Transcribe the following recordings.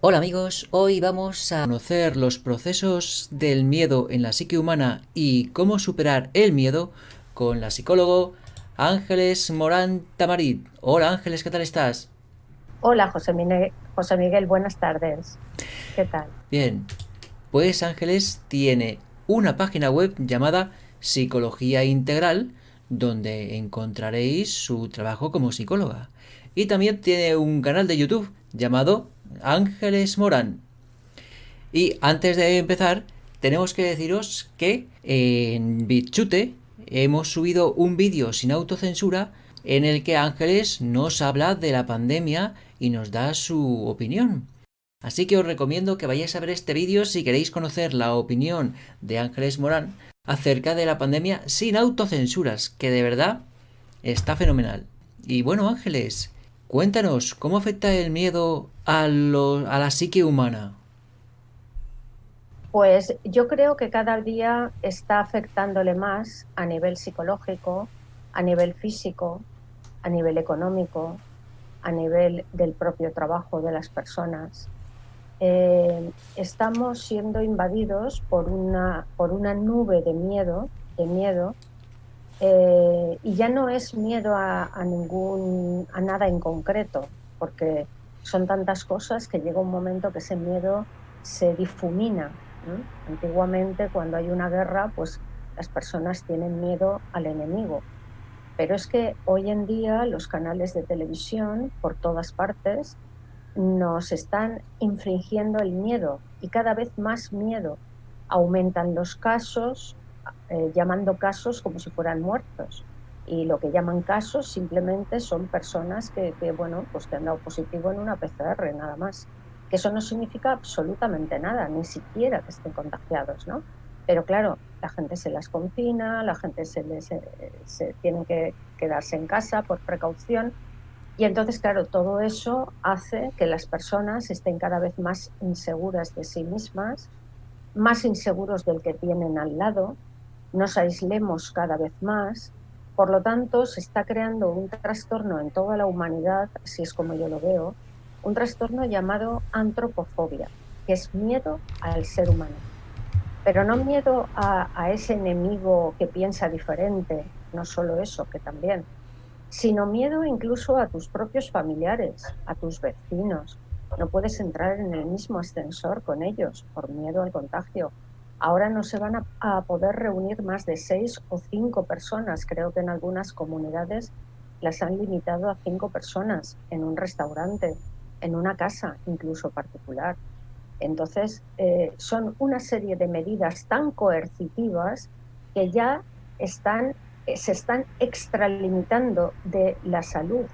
Hola amigos, hoy vamos a conocer los procesos del miedo en la psique humana y cómo superar el miedo con la psicólogo Ángeles Morán Tamarit. Hola Ángeles, ¿qué tal estás? Hola, José Miguel, buenas tardes. ¿Qué tal? Bien, pues Ángeles tiene una página web llamada Psicología Integral donde encontraréis su trabajo como psicóloga. Y también tiene un canal de YouTube llamado Ángeles Morán. Y antes de empezar, tenemos que deciros que en BitChute hemos subido un vídeo sin autocensura en el que Ángeles nos habla de la pandemia y nos da su opinión. Así que os recomiendo que vayáis a ver este vídeo si queréis conocer la opinión de Ángeles Morán acerca de la pandemia sin autocensuras, que de verdad está fenomenal. Y bueno, Ángeles, cuéntanos, ¿cómo afecta el miedo a la psique humana? Pues yo creo que cada día está afectándole más a nivel psicológico, a nivel físico, a nivel económico, a nivel del propio trabajo de las personas. Estamos siendo invadidos por una nube de miedo, y ya no es miedo a nada en concreto, porque son tantas cosas que llega un momento que ese miedo se difumina, ¿no? Antiguamente, cuando hay una guerra, pues las personas tienen miedo al enemigo. Pero es que hoy en día los canales de televisión, por todas partes, nos están infringiendo el miedo y cada vez más miedo. Aumentan los casos, llamando casos como si fueran muertos. Y lo que llaman casos simplemente son personas bueno, pues que han dado positivo en una PCR, nada más. Que eso no significa absolutamente nada, ni siquiera que estén contagiados, ¿no? Pero claro, la gente se las confina, la gente se tiene que quedarse en casa por precaución, y entonces, claro, todo eso hace que las personas estén cada vez más inseguras de sí mismas, más inseguros del que tienen al lado, nos aislemos cada vez más. Por lo tanto, se está creando un trastorno en toda la humanidad, así es como yo lo veo, un trastorno llamado antropofobia, que es miedo al ser humano. Pero no miedo a ese enemigo que piensa diferente, no solo eso, que también, sino miedo incluso a tus propios familiares, a tus vecinos. No puedes entrar en el mismo ascensor con ellos por miedo al contagio. Ahora no se van a poder reunir más de 6 o 5 personas. Creo que en algunas comunidades las han limitado a 5 personas en un restaurante, en una casa incluso particular. Entonces, son una serie de medidas tan coercitivas que ya están, se están extralimitando de la salud,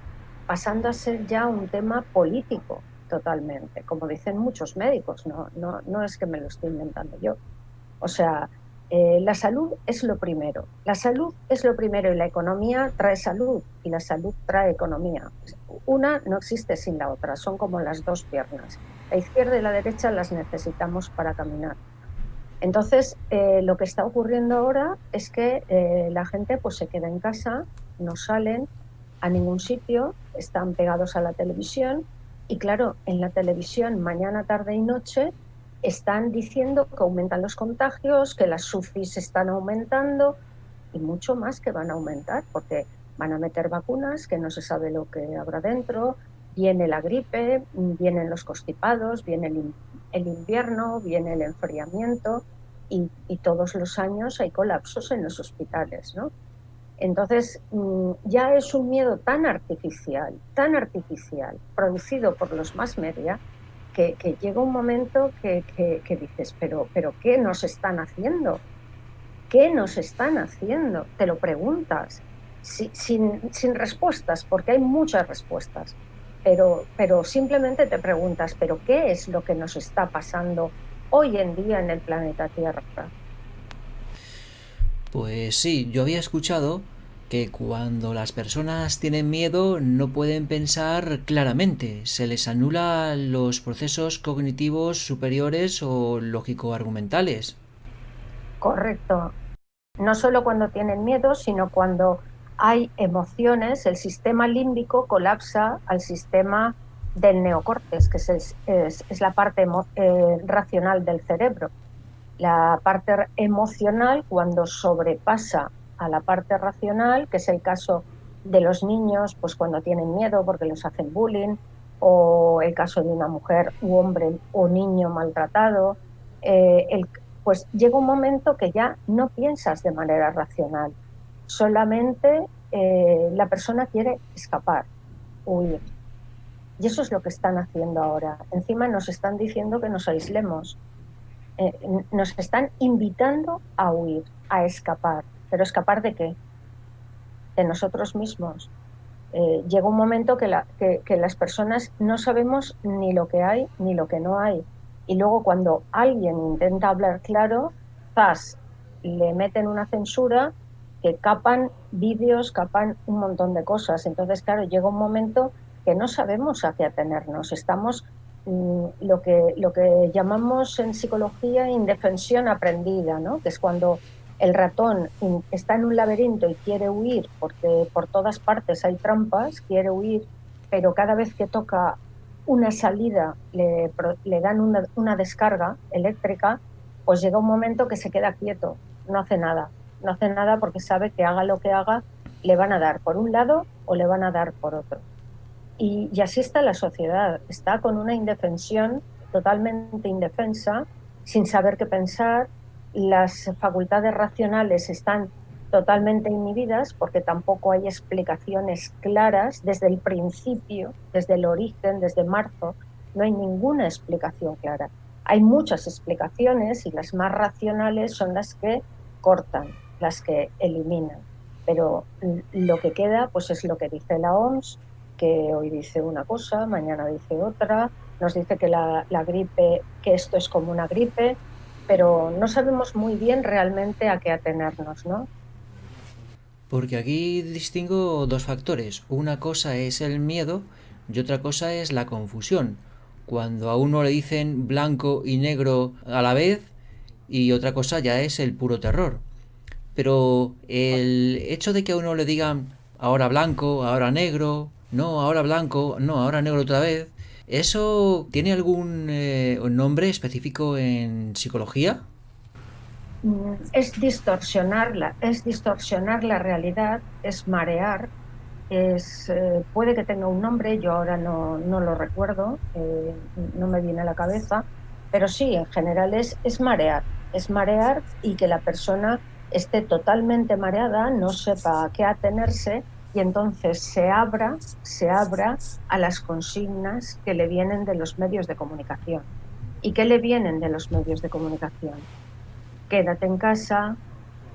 pasando a ser ya un tema político totalmente, como dicen muchos médicos, no es que me lo estoy inventando yo. O sea, la salud es lo primero. La salud es lo primero y la economía trae salud y la salud trae economía. Una no existe sin la otra, son como las dos piernas. La izquierda y la derecha las necesitamos para caminar. Entonces, lo que está ocurriendo ahora es que la gente pues se queda en casa, no salen a ningún sitio, están pegados a la televisión y claro, en la televisión mañana, tarde y noche están diciendo que aumentan los contagios, que las UCIs están aumentando y mucho más que van a aumentar porque van a meter vacunas que no se sabe lo que habrá dentro, viene la gripe, vienen los constipados, viene el invierno, viene el enfriamiento y todos los años hay colapsos en los hospitales, ¿no? Entonces, ya es un miedo tan artificial, producido por los más media, que llega un momento que dices, pero ¿qué nos están haciendo? ¿Qué nos están haciendo? Te lo preguntas, sin respuestas, porque hay muchas respuestas, pero simplemente te preguntas, ¿pero qué es lo que nos está pasando hoy en día en el planeta Tierra? Pues sí, yo había escuchado que cuando las personas tienen miedo no pueden pensar claramente, se les anula los procesos cognitivos superiores o lógico-argumentales. Correcto. No solo cuando tienen miedo, sino cuando hay emociones, el sistema límbico colapsa al sistema del neocortes, que es la parte racional del cerebro. La parte emocional, cuando sobrepasa a la parte racional, que es el caso de los niños, pues cuando tienen miedo porque les hacen bullying, o el caso de una mujer u hombre o niño maltratado, pues llega un momento que ya no piensas de manera racional, solamente la persona quiere escapar, huir. Y eso es lo que están haciendo ahora. Encima nos están diciendo que nos aislemos, eh, nos están invitando a huir, a escapar. ¿Pero escapar de qué? De nosotros mismos. Llega un momento que las personas no sabemos ni lo que hay ni lo que no hay. Y luego cuando alguien intenta hablar claro, ¡zas!, le meten una censura que capan vídeos, capan un montón de cosas. Entonces, claro, llega un momento que no sabemos a qué atenernos. Estamos lo que llamamos en psicología indefensión aprendida, ¿no? Que es cuando el ratón está en un laberinto y quiere huir porque por todas partes hay trampas, quiere huir, pero cada vez que toca una salida le dan una descarga eléctrica, pues llega un momento que se queda quieto, no hace nada, no hace nada porque sabe que haga lo que haga, le van a dar por un lado o le van a dar por otro. Y así está la sociedad, está con una indefensión totalmente indefensa, sin saber qué pensar, las facultades racionales están totalmente inhibidas porque tampoco hay explicaciones claras desde el principio, desde el origen, desde marzo, no hay ninguna explicación clara. Hay muchas explicaciones y las más racionales son las que cortan, las que eliminan, pero lo que queda pues es lo que dice la OMS, que hoy dice una cosa, mañana dice otra, nos dice que la gripe, que esto es como una gripe, pero no sabemos muy bien realmente a qué atenernos, ¿no? Porque aquí distingo dos factores. Una cosa es el miedo y otra cosa es la confusión. Cuando a uno le dicen blanco y negro a la vez y otra cosa ya es el puro terror. Pero el hecho de que a uno le digan ahora blanco, ahora negro, no, ahora blanco, no, ahora negro otra vez, ¿eso tiene algún nombre específico en psicología? Es distorsionar la realidad, es marear, puede que tenga un nombre, yo ahora no lo recuerdo, no me viene a la cabeza, pero sí, en general es marear y que la persona esté totalmente mareada, no sepa a qué atenerse y entonces se abra a las consignas que le vienen de los medios de comunicación. ¿Y qué le vienen de los medios de comunicación? Quédate en casa,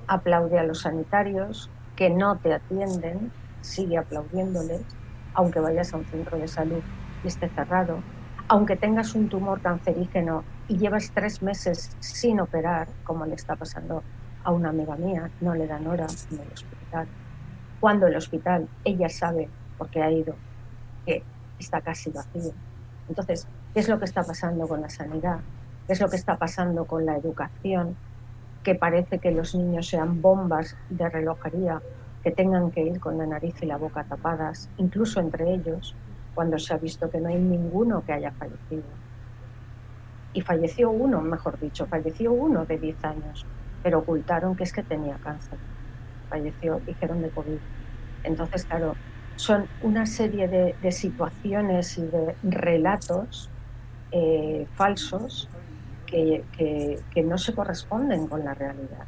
aplaude a los sanitarios que no te atienden, sigue aplaudiéndoles, aunque vayas a un centro de salud y esté cerrado, aunque tengas un tumor cancerígeno y llevas 3 meses sin operar, como le está pasando a una amiga mía, no le dan hora en el hospital. Cuando el hospital, ella sabe, porque ha ido, que está casi vacío. Entonces, ¿qué es lo que está pasando con la sanidad? ¿Qué es lo que está pasando con la educación? Que parece que los niños sean bombas de relojería, que tengan que ir con la nariz y la boca tapadas, incluso entre ellos, cuando se ha visto que no hay ninguno que haya fallecido. Y falleció uno, mejor dicho, falleció uno de 10 años, pero ocultaron que es que tenía cáncer. Falleció, dijeron de COVID. Entonces, claro, son una serie de situaciones y de relatos falsos que no se corresponden con la realidad.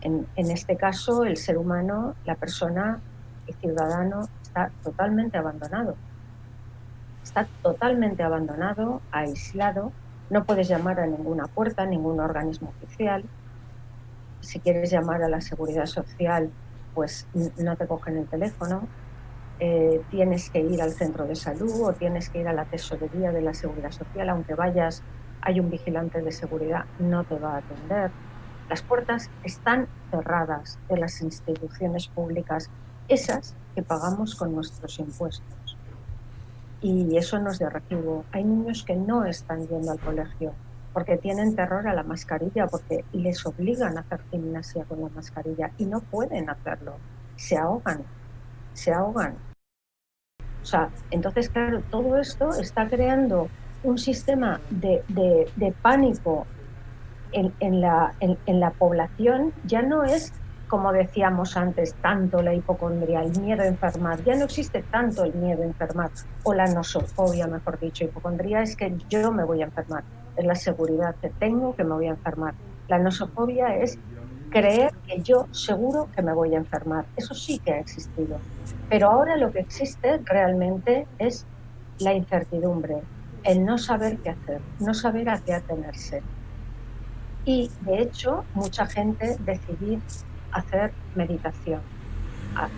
En este caso, el ser humano, la persona, el ciudadano, está totalmente abandonado, aislado, no puedes llamar a ninguna puerta, a ningún organismo oficial. Si quieres llamar a la seguridad social, pues no te cogen el teléfono. Tienes que ir al centro de salud o tienes que ir a la tesorería de la seguridad social, aunque vayas, hay un vigilante de seguridad, no te va a atender. Las puertas están cerradas de las instituciones públicas, esas que pagamos con nuestros impuestos. Y eso no es de recibo. Hay niños que no están yendo al colegio porque tienen terror a la mascarilla, porque les obligan a hacer gimnasia con la mascarilla y no pueden hacerlo. Se ahogan, se ahogan. sea, entonces, claro, todo esto está creando un sistema de pánico en la población. Ya no es, como decíamos antes, tanto la hipocondría, el miedo a enfermar. Ya no existe tanto el miedo a enfermar, o la nosofobia, mejor dicho. Hipocondría es que yo me voy a enfermar, es la seguridad que tengo que me voy a enfermar. La nosofobia es creer que yo seguro que me voy a enfermar. Eso sí que ha existido. Pero ahora lo que existe realmente es la incertidumbre, el no saber qué hacer, no saber a qué atenerse. Y de hecho, mucha gente decidir hacer meditación,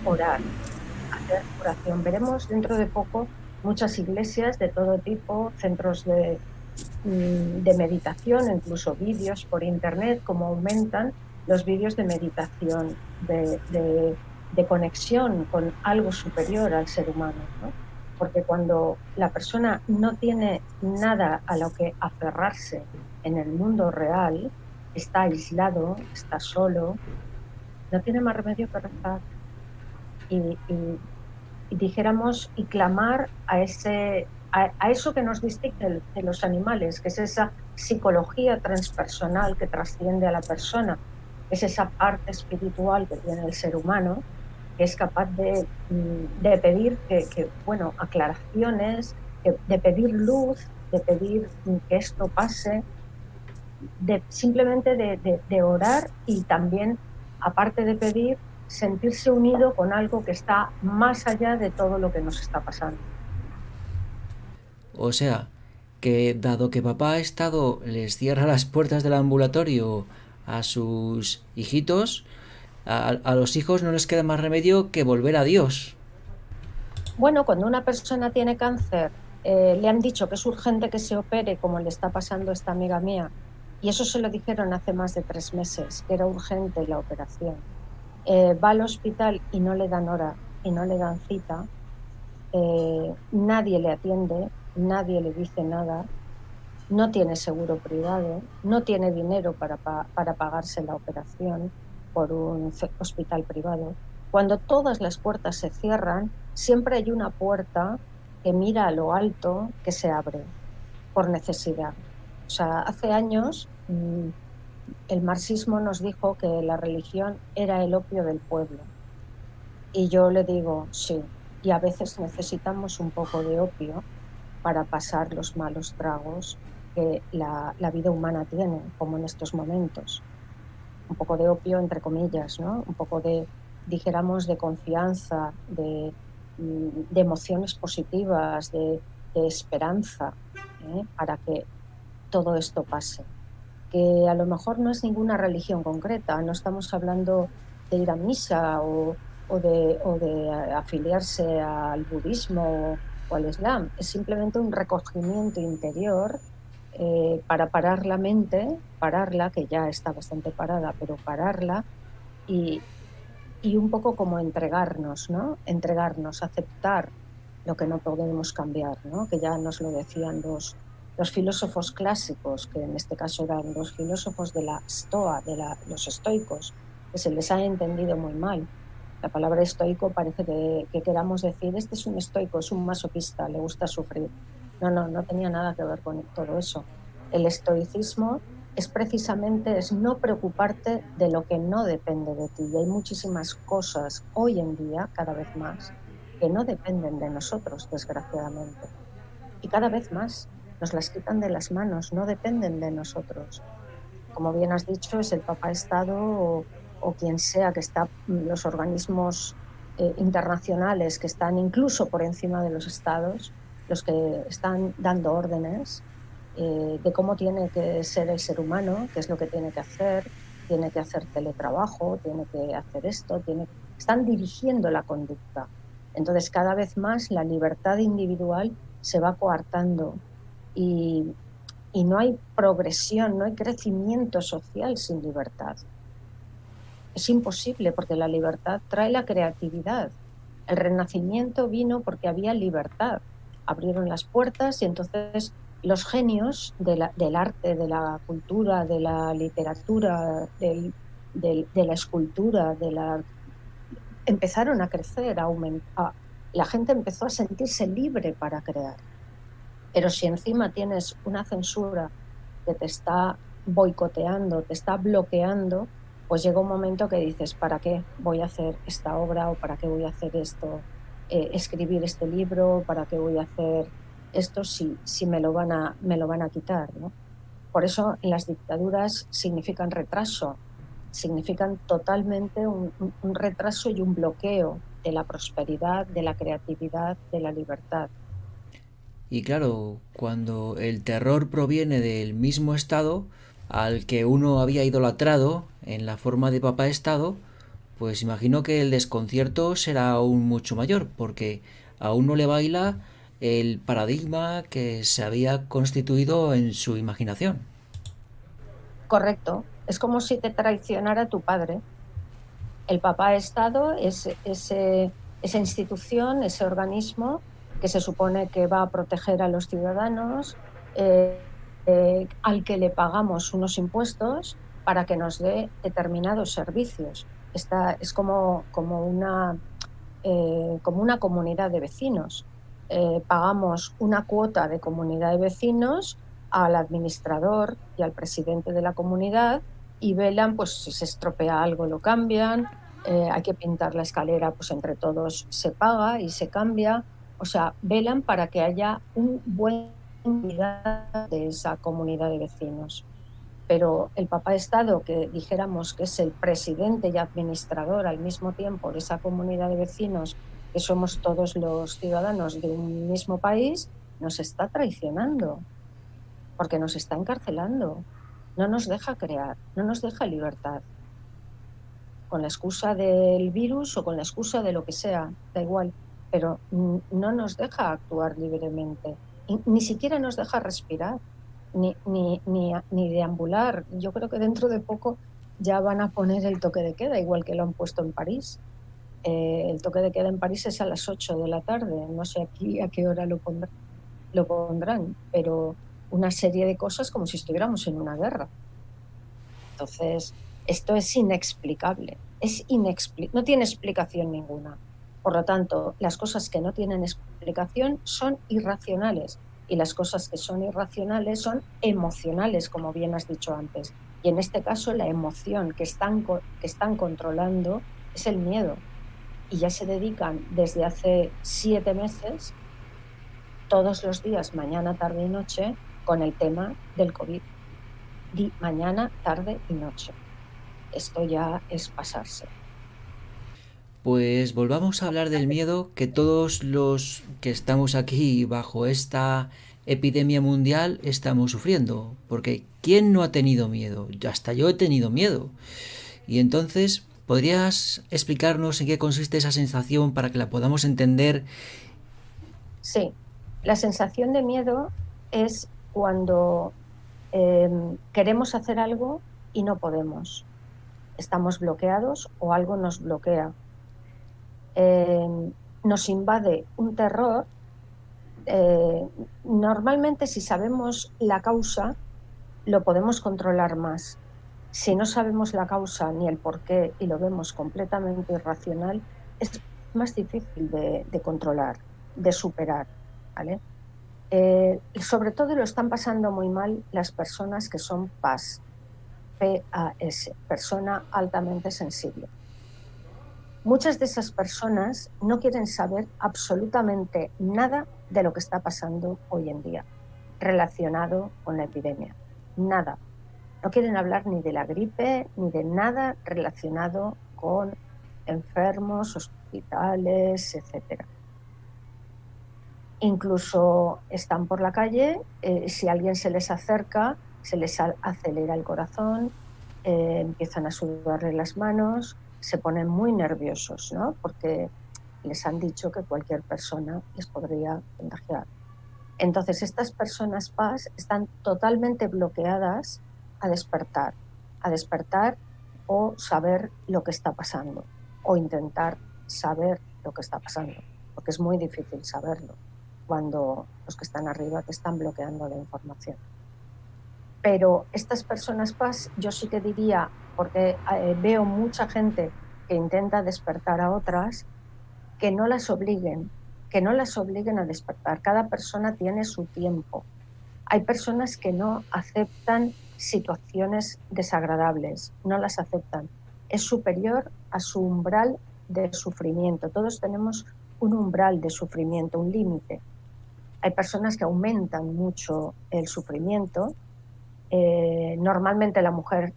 orar, hacer oración. Veremos dentro de poco muchas iglesias de todo tipo, centros de meditación, incluso vídeos por internet, cómo aumentan los vídeos de meditación, de conexión con algo superior al ser humano, ¿no? Porque cuando la persona no tiene nada a lo que aferrarse en el mundo real, está aislado, está solo, no tiene más remedio que rezar y dijéramos, y clamar a eso que nos distingue de los animales, que es esa psicología transpersonal que trasciende a la persona, es esa parte espiritual que tiene el ser humano, que es capaz de pedir bueno, aclaraciones, de pedir luz, de pedir que esto pase, simplemente de orar y también, aparte de pedir, sentirse unido con algo que está más allá de todo lo que nos está pasando. O sea, que dado que papá ha estado les cierra las puertas del ambulatorio a sus hijitos, a los hijos no les queda más remedio que volver a Dios. Bueno, cuando una persona tiene cáncer, le han dicho que es urgente que se opere, como le está pasando a esta amiga mía, y eso se lo dijeron hace más de 3 meses, que era urgente la operación. Va al hospital y no le dan hora y no le dan cita, nadie le atiende, nadie le dice nada, no tiene seguro privado, no tiene dinero para pagarse la operación por un hospital privado. Cuando todas las puertas se cierran, siempre hay una puerta que mira a lo alto que se abre por necesidad. O sea, hace años el marxismo nos dijo que la religión era el opio del pueblo. Y yo le digo, sí, y a veces necesitamos un poco de opio para pasar los malos tragos que la vida humana tiene, como en estos momentos. Un poco de opio, entre comillas, ¿no? Un poco dijéramos, de confianza, de emociones positivas, de esperanza, para que todo esto pase. Que a lo mejor no es ninguna religión concreta, no estamos hablando de ir a misa o de afiliarse al budismo o al islam, es simplemente un recogimiento interior para parar la mente, pararla, que ya está bastante parada, pero pararla y, y un poco como entregarnos, ¿no? Entregarnos, aceptar lo que no podemos cambiar, ¿no? Que ya nos lo decían los filósofos clásicos, que en este caso eran los filósofos de la Stoa, los estoicos, que se les ha entendido muy mal. La palabra estoico parece que queramos decir, este es un estoico, es un masoquista, le gusta sufrir. No, no, no tenía nada que ver con todo eso. El estoicismo es precisamente es no preocuparte de lo que no depende de ti. Y hay muchísimas cosas hoy en día, cada vez más, que no dependen de nosotros, desgraciadamente. Y cada vez más nos las quitan de las manos, no dependen de nosotros. Como bien has dicho, es el Papa Estado o quien sea que está, los organismos internacionales que están incluso por encima de los estados, los que están dando órdenes de cómo tiene que ser el ser humano, qué es lo que tiene que hacer teletrabajo, tiene que hacer esto, están dirigiendo la conducta. Entonces, cada vez más la libertad individual se va coartando y, y no hay progresión, no hay crecimiento social sin libertad. Es imposible porque la libertad trae la creatividad. El Renacimiento vino porque había libertad. Abrieron las puertas y entonces los genios del arte, de la cultura, de la literatura, de la escultura, empezaron a crecer, a aumentar, la gente empezó a sentirse libre para crear. Pero si encima tienes una censura que te está boicoteando, te está bloqueando, pues llega un momento que dices, ¿para qué voy a hacer esta obra o para qué voy a hacer esto, escribir este libro, para qué voy a hacer esto si me lo van a quitar, ¿no? Por eso las dictaduras significan retraso, significan totalmente un retraso y un bloqueo de la prosperidad, de la creatividad, de la libertad. Y claro, cuando el terror proviene del mismo Estado al que uno había idolatrado en la forma de papá Estado, pues imagino que el desconcierto será aún mucho mayor, porque a uno le baila el paradigma que se había constituido en su imaginación. Correcto. Es como si te traicionara tu padre. El papá Estado es esa institución, ese organismo que se supone que va a proteger a los ciudadanos, al que le pagamos unos impuestos para que nos dé determinados servicios. Es como una comunidad de vecinos. Pagamos una cuota de comunidad de vecinos al administrador y al presidente de la comunidad y velan, pues si se estropea algo lo cambian, hay que pintar la escalera, pues entre todos se paga y se cambia. O sea, velan para que haya un buen cuidado de esa comunidad de vecinos. Pero el papá Estado, que dijéramos que es el presidente y administrador al mismo tiempo de esa comunidad de vecinos, que somos todos los ciudadanos de un mismo país, nos está traicionando, porque nos está encarcelando, no nos deja crear, no nos deja libertad, con la excusa del virus o con la excusa de lo que sea, da igual, pero no nos deja actuar libremente, y ni siquiera nos deja respirar ni deambular. Yo creo que dentro de poco ya van a poner el toque de queda, igual que lo han puesto en París. El toque de queda en París es a las 8 de la tarde. No sé aquí a qué hora lo pondrán, pero una serie de cosas como si estuviéramos en una guerra. Entonces, esto es inexplicable. No tiene explicación ninguna. Por lo tanto, las cosas que no tienen explicación son irracionales y las cosas que son irracionales son emocionales, como bien has dicho antes. Y en este caso, la emoción que están controlando es el miedo. Y ya se dedican desde hace 7 meses, todos los días, mañana, tarde y noche, con el tema del COVID. Mañana, tarde y noche. Esto ya es pasarse. Pues volvamos a hablar del miedo que todos los que estamos aquí bajo esta epidemia mundial estamos sufriendo. Porque ¿quién no ha tenido miedo? Hasta yo he tenido miedo. Y entonces, ¿podrías explicarnos en qué consiste esa sensación para que la podamos entender? Sí, la sensación de miedo es cuando queremos hacer algo y no podemos. Estamos bloqueados o algo nos bloquea. Nos invade un terror. Normalmente, si sabemos la causa, lo podemos controlar más. Si no sabemos la causa ni el porqué y lo vemos completamente irracional, es más difícil de controlar, de superar, ¿vale? Sobre todo lo están pasando muy mal las personas que son PAS, PAS, persona altamente sensible. Muchas de esas personas no quieren saber absolutamente nada de lo que está pasando hoy en día relacionado con la epidemia. Nada. No quieren hablar ni de la gripe ni de nada relacionado con enfermos, hospitales, etcétera. Incluso están por la calle, si alguien se les acerca, se les acelera el corazón, empiezan a sudarle las manos, se ponen muy nerviosos, ¿no? Porque les han dicho que cualquier persona les podría contagiar. Entonces, estas personas PAS están totalmente bloqueadas a despertar o saber lo que está pasando, o intentar saber lo que está pasando, porque es muy difícil saberlo cuando los que están arriba te están bloqueando la información. Pero estas personas PAS, yo sí que diría, porque veo mucha gente que intenta despertar a otras, que no las obliguen, que no las obliguen a despertar. Cada persona tiene su tiempo. Hay personas que no aceptan situaciones desagradables, no las aceptan. Es superior a su umbral de sufrimiento. Todos tenemos un umbral de sufrimiento, un límite. Hay personas que aumentan mucho el sufrimiento. Normalmente la mujer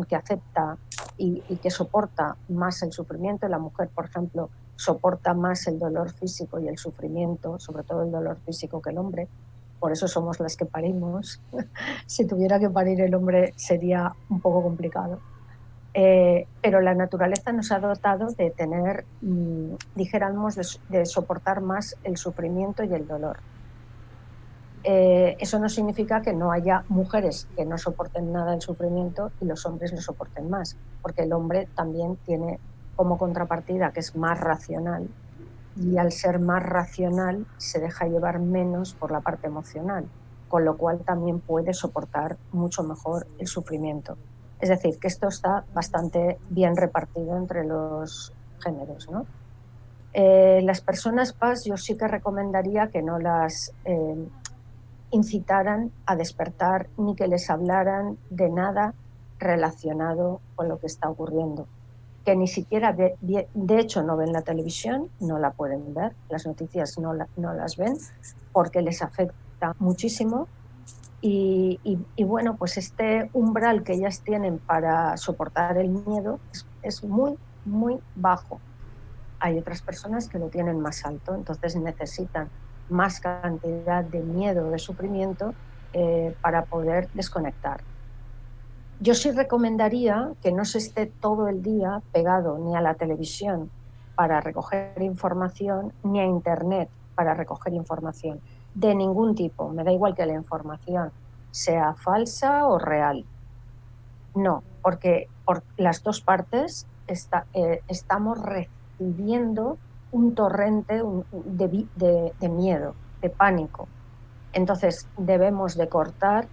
que acepta y que soporta más el sufrimiento. La mujer, por ejemplo, soporta más el dolor físico y el sufrimiento, sobre todo el dolor físico, que el hombre. Por eso somos las que parimos. Si tuviera que parir el hombre sería un poco complicado. Pero la naturaleza nos ha dotado de tener, dijéramos, de soportar más el sufrimiento y el dolor. Eso no significa que no haya mujeres que no soporten nada el sufrimiento y los hombres lo soporten más, porque el hombre también tiene como contrapartida que es más racional, y al ser más racional se deja llevar menos por la parte emocional, con lo cual también puede soportar mucho mejor el sufrimiento. Es decir, que esto está bastante bien repartido entre los géneros, ¿no? Las personas PAS yo sí que recomendaría que no las incitaran a despertar ni que les hablaran de nada relacionado con lo que está ocurriendo, que ni siquiera, de hecho, no ven la televisión, no la pueden ver, las noticias no las ven porque les afecta muchísimo. Y bueno, pues este umbral que ellas tienen para soportar el miedo es muy, muy bajo. Hay otras personas que lo tienen más alto, entonces necesitan más cantidad de miedo, de sufrimiento, para poder desconectar. Yo sí recomendaría que no se esté todo el día pegado ni a la televisión para recoger información, ni a Internet para recoger información, de ningún tipo. Me da igual que la información sea falsa o real. No, porque por las dos partes estamos recibiendo un torrente de miedo, de pánico. Entonces debemos de cortar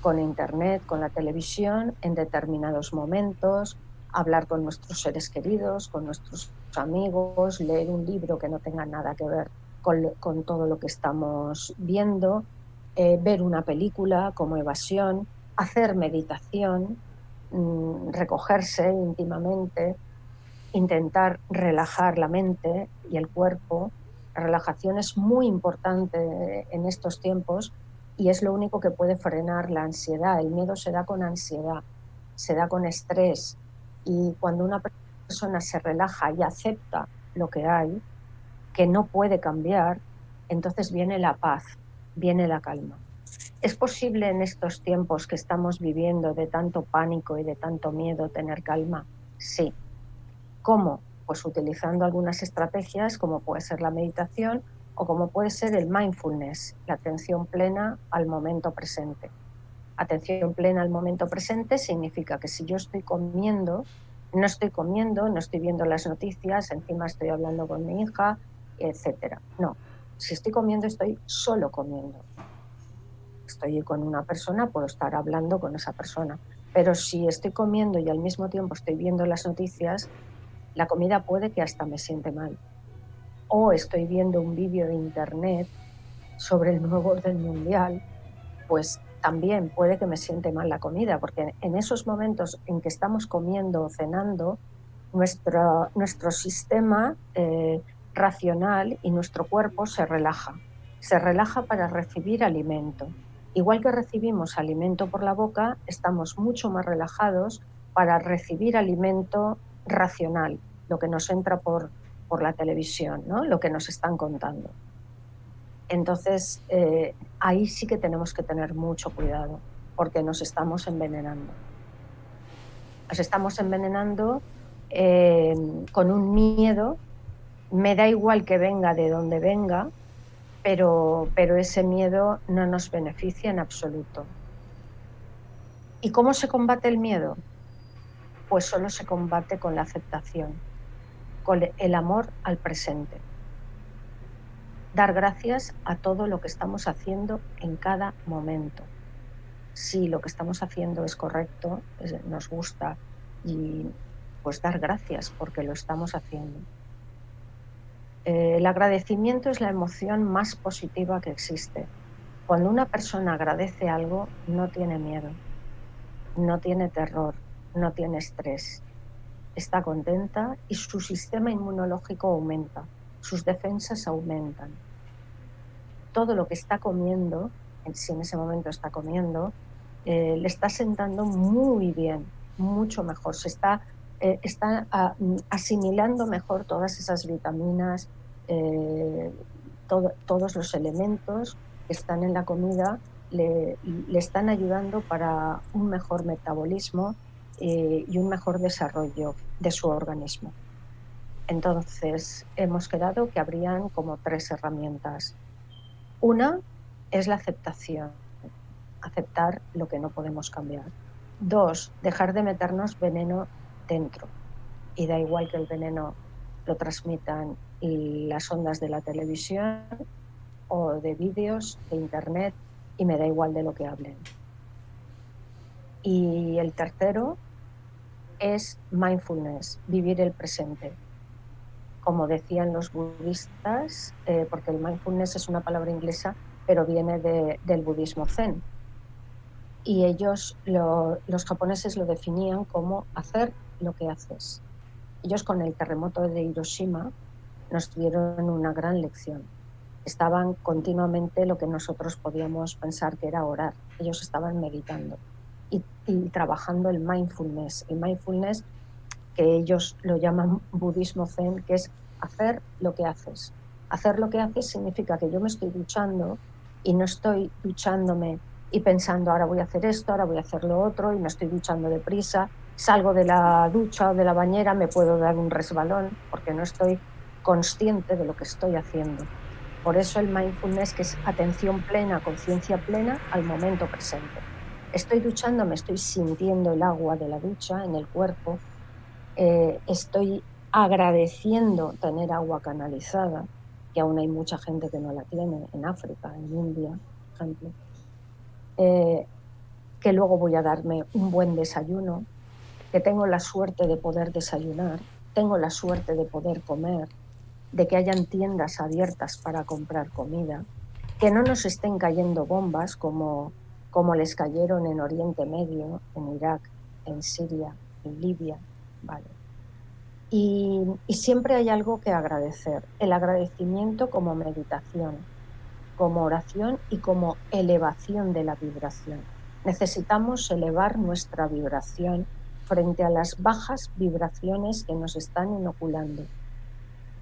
con Internet, con la televisión, en determinados momentos, hablar con nuestros seres queridos, con nuestros amigos, leer un libro que no tenga nada que ver con todo lo que estamos viendo, ver una película como evasión, hacer meditación, recogerse íntimamente, intentar relajar la mente y el cuerpo. La relajación es muy importante en estos tiempos y es lo único que puede frenar la ansiedad. El miedo se da con ansiedad, se da con estrés, y cuando una persona se relaja y acepta lo que hay, que no puede cambiar, entonces viene la paz, viene la calma. ¿Es posible en estos tiempos que estamos viviendo de tanto pánico y de tanto miedo tener calma? Sí. ¿Cómo? Pues utilizando algunas estrategias como puede ser la meditación o como puede ser el mindfulness, la atención plena al momento presente. Atención plena al momento presente significa que si yo estoy comiendo, no estoy viendo las noticias, encima estoy hablando con mi hija, etcétera. No, si estoy comiendo, estoy solo comiendo. Estoy con una persona, puedo estar hablando con esa persona. Pero si estoy comiendo y al mismo tiempo estoy viendo las noticias, la comida puede que hasta me siente mal. O estoy viendo un vídeo de internet sobre el nuevo orden mundial, pues también puede que me siente mal la comida, porque en esos momentos en que estamos comiendo o cenando, nuestro sistema racional y nuestro cuerpo se relaja para recibir alimento. Igual que recibimos alimento por la boca, estamos mucho más relajados para recibir alimento racional, lo que nos entra por la televisión, ¿no? Lo que nos están contando. Entonces, ahí sí que tenemos que tener mucho cuidado, porque nos estamos envenenando. Nos estamos envenenando con un miedo, me da igual que venga de donde venga, pero ese miedo no nos beneficia en absoluto. ¿Y cómo se combate el miedo? Pues solo se combate con la aceptación, con el amor al presente. Dar gracias a todo lo que estamos haciendo en cada momento. Si lo que estamos haciendo es correcto, nos gusta, y pues dar gracias porque lo estamos haciendo. El agradecimiento es la emoción más positiva que existe. Cuando una persona agradece algo, no tiene miedo, no tiene terror, no tiene estrés, está contenta y su sistema inmunológico aumenta, sus defensas aumentan. Todo lo que está comiendo, si en ese momento está comiendo, le está sentando muy bien, mucho mejor. Está asimilando mejor todas esas vitaminas, eh, todos los elementos que están en la comida le están ayudando para un mejor metabolismo y un mejor desarrollo de su organismo. Entonces, hemos quedado que habrían como tres herramientas. Una es la aceptación, aceptar lo que no podemos cambiar. Dos, dejar de meternos veneno dentro. Y da igual que el veneno lo transmitan las ondas de la televisión o de vídeos, de internet, y me da igual de lo que hablen. Y el tercero es mindfulness, vivir el presente. Como decían los budistas, porque el mindfulness es una palabra inglesa, pero viene del budismo zen. Y los japoneses lo definían como hacer lo que haces. Ellos con el terremoto de Hiroshima nos dieron una gran lección. Estaban continuamente lo que nosotros podíamos pensar que era orar. Ellos estaban meditando y trabajando el mindfulness. El mindfulness, que ellos lo llaman budismo zen, que es hacer lo que haces. Hacer lo que haces significa que yo me estoy duchando y no estoy duchándome y pensando ahora voy a hacer esto, ahora voy a hacer lo otro y me estoy duchando deprisa. Salgo de la ducha o de la bañera, me puedo dar un resbalón porque no estoy consciente de lo que estoy haciendo. Por eso el mindfulness, que es atención plena, conciencia plena al momento presente. Estoy duchando, me estoy sintiendo el agua de la ducha en el cuerpo, estoy agradeciendo tener agua canalizada, que aún hay mucha gente que no la tiene, en África, en India, por ejemplo, eh, que luego voy a darme un buen desayuno, que tengo la suerte de poder desayunar, tengo la suerte de poder comer, de que hayan tiendas abiertas para comprar comida, que no nos estén cayendo bombas como les cayeron en Oriente Medio, en Irak, en Siria, en Libia, ¿vale? Y siempre hay algo que agradecer. El agradecimiento como meditación, como oración y como elevación de la vibración. Necesitamos elevar nuestra vibración frente a las bajas vibraciones que nos están inoculando,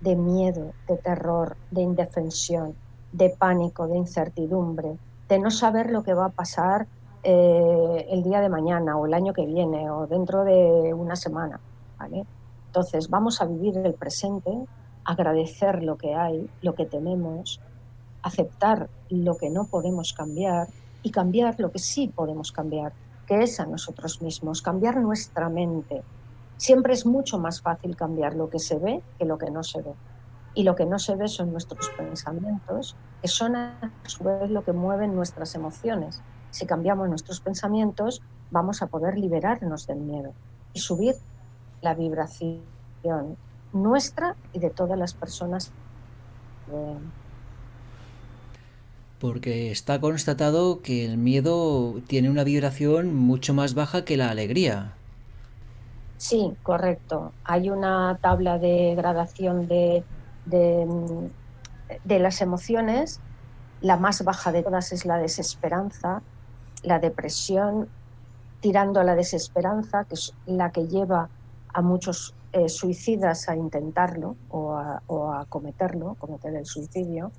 de miedo, de terror, de indefensión, de pánico, de incertidumbre, de no saber lo que va a pasar el día de mañana o el año que viene o dentro de una semana, ¿vale? Entonces vamos a vivir el presente, agradecer lo que hay, lo que tenemos, aceptar lo que no podemos cambiar y cambiar lo que sí podemos cambiar, que es a nosotros mismos, cambiar nuestra mente. Siempre es mucho más fácil cambiar lo que se ve que lo que no se ve. Y lo que no se ve son nuestros pensamientos, que son a su vez lo que mueven nuestras emociones. Si cambiamos nuestros pensamientos, vamos a poder liberarnos del miedo y subir la vibración nuestra y de todas las personas que ven. Porque está constatado que el miedo tiene una vibración mucho más baja que la alegría. Sí, correcto. Hay una tabla de gradación de, mm, de las emociones. La más baja de todas es la desesperanza, la depresión, tirando a la desesperanza, que es la que lleva a muchos suicidas a intentarlo o a cometerlo, cometer el suicidio.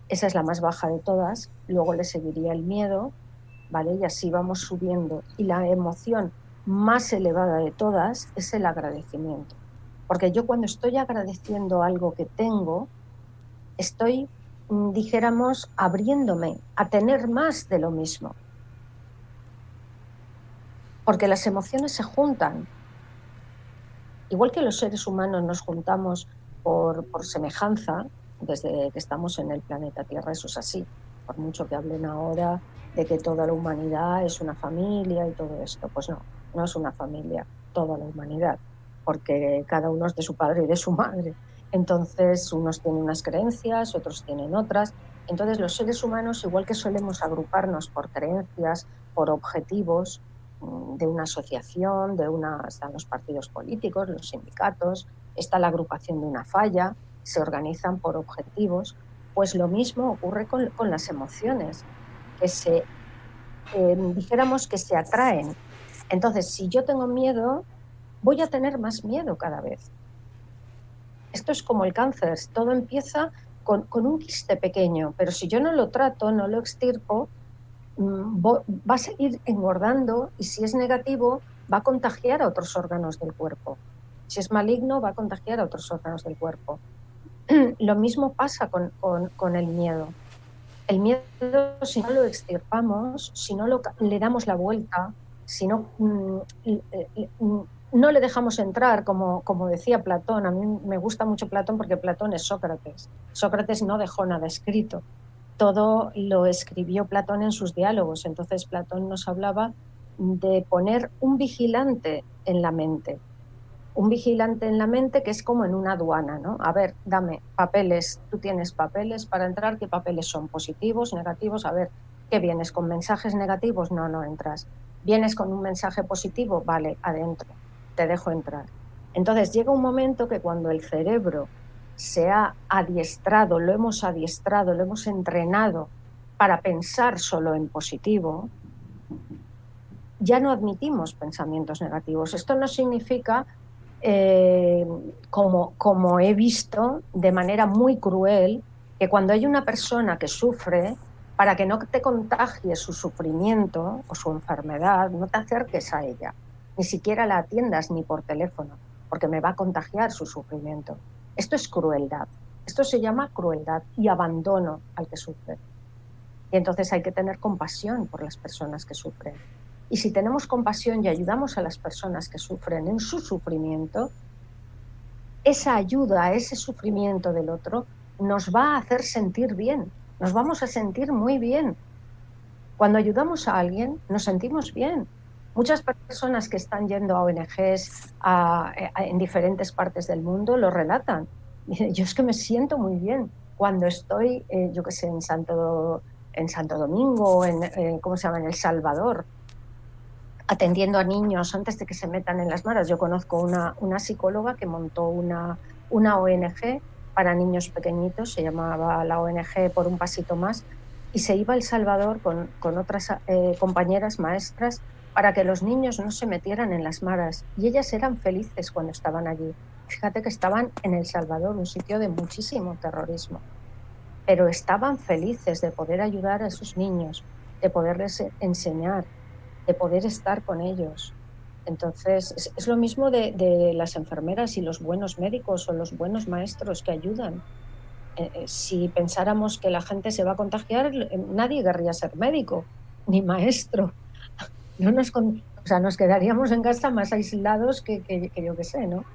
Esa es la más baja de todas. Luego le seguiría el miedo, ¿vale? Y así vamos subiendo. Y la emoción más elevada de todas es el agradecimiento. Porque yo cuando estoy agradeciendo algo que tengo, estoy, dijéramos, abriéndome a tener más de lo mismo. Porque las emociones se juntan. Igual que los seres humanos nos juntamos por semejanza, desde que estamos en el planeta Tierra, eso es así. Por mucho que hablen ahora de que toda la humanidad es una familia y todo esto, pues no, no es una familia toda la humanidad, porque cada uno es de su padre y de su madre. Entonces, unos tienen unas creencias, otros tienen otras. Entonces, los seres humanos, igual que solemos agruparnos por creencias, por objetivos de una asociación, están los partidos políticos, los sindicatos, está la agrupación de una falla, se organizan por objetivos, pues lo mismo ocurre con las emociones, que dijéramos que se atraen. Entonces, si yo tengo miedo, voy a tener más miedo cada vez. Esto es como el cáncer, todo empieza con un quiste pequeño, pero si yo no lo trato, no lo extirpo, va a seguir engordando y si es negativo, va a contagiar a otros órganos del cuerpo. Si es maligno, va a contagiar a otros órganos del cuerpo. Lo mismo pasa con el miedo. El miedo, si no lo extirpamos, si no le damos la vuelta, si no, no le dejamos entrar, como decía Platón. A mí me gusta mucho Platón porque Platón es Sócrates. Sócrates no dejó nada escrito. Todo lo escribió Platón en sus diálogos. Entonces Platón nos hablaba de poner un vigilante en la mente. Un vigilante en la mente que es como en una aduana, ¿no? A ver, dame papeles, tú tienes papeles para entrar, ¿qué papeles son? ¿Positivos, negativos? A ver, ¿qué vienes? ¿Con mensajes negativos? No, no entras. ¿Vienes con un mensaje positivo? Vale, adentro, te dejo entrar. Entonces llega un momento que cuando el cerebro se ha adiestrado, lo hemos entrenado para pensar solo en positivo, ya no admitimos pensamientos negativos. Esto no significa como he visto de manera muy cruel, que cuando hay una persona que sufre, para que no te contagie su sufrimiento o su enfermedad, no te acerques a ella, ni siquiera la atiendas ni por teléfono, porque me va a contagiar su sufrimiento. Esto es crueldad. Esto se llama crueldad y abandono al que sufre. Y entonces hay que tener compasión por las personas que sufren. Y si tenemos compasión y ayudamos a las personas que sufren en su sufrimiento, esa ayuda a ese sufrimiento del otro nos va a hacer sentir bien, nos vamos a sentir muy bien. Cuando ayudamos a alguien, nos sentimos bien. Muchas personas que están yendo a ONGs en diferentes partes del mundo lo relatan. Yo es que me siento muy bien cuando estoy, yo qué sé, en Santo Domingo, ¿cómo se llama?, en El Salvador, atendiendo a niños antes de que se metan en las maras. Yo conozco una psicóloga que montó una ONG para niños pequeñitos, se llamaba la ONG Por un Pasito Más, y se iba a El Salvador con otras compañeras maestras para que los niños no se metieran en las maras. Y ellas eran felices cuando estaban allí. Fíjate que estaban en El Salvador, un sitio de muchísimo terrorismo, pero estaban felices de poder ayudar a esos niños, de poderles enseñar, de poder estar con ellos. Entonces, es lo mismo de las enfermeras y los buenos médicos o los buenos maestros que ayudan. Si pensáramos que la gente se va a contagiar, nadie querría ser médico ni maestro. No o sea, nos quedaríamos en casa más aislados que yo qué sé, ¿no?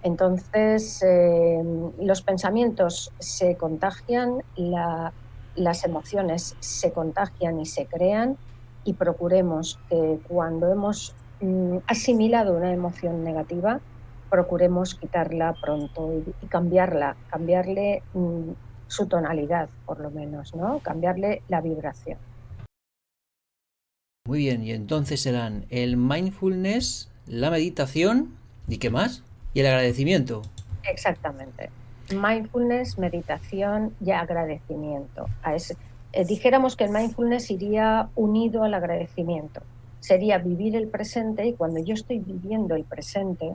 Entonces, los pensamientos se contagian, las emociones se contagian y se crean, y procuremos que cuando hemos asimilado una emoción negativa, procuremos quitarla pronto y cambiarle su tonalidad, por lo menos, ¿no? Cambiarle la vibración. Muy bien, y entonces serán el mindfulness, la meditación, ¿y qué más? Y el agradecimiento. Exactamente. Mindfulness, meditación y agradecimiento. Dijéramos que el mindfulness iría unido al agradecimiento. Sería vivir el presente, y cuando yo estoy viviendo el presente,